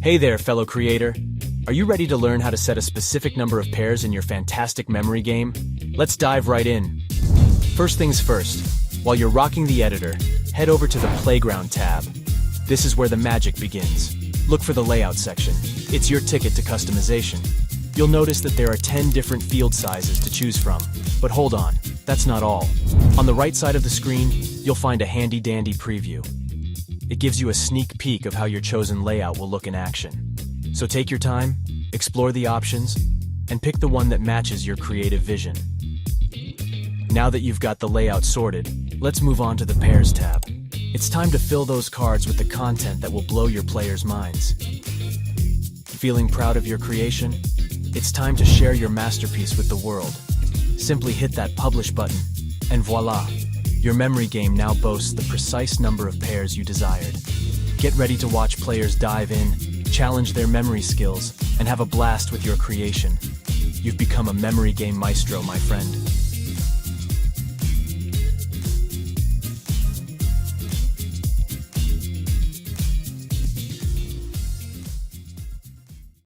Hey there, fellow creator. Are you ready to learn how to set a specific number of pairs in your fantastic memory game? Let's dive right in. First things first, while you're rocking the editor, head over to the Playground tab. This is where the magic begins. Look for the Layout section. It's your ticket to customization. You'll notice that there are 10 different field sizes to choose from. But hold on, that's not all. On the right side of the screen, you'll find a handy-dandy preview. It gives you a sneak peek of how your chosen layout will look in action. So take your time, explore the options, and pick the one that matches your creative vision. Now that you've got the layout sorted, let's move on to the Pairs tab. It's time to fill those cards with the content that will blow your players' minds. Feeling proud of your creation? It's time to share your masterpiece with the world. Simply hit that Publish button, and voila! Your memory game now boasts the precise number of pairs you desired. Get ready to watch players dive in, challenge their memory skills, and have a blast with your creation. You've become a memory game maestro, my friend.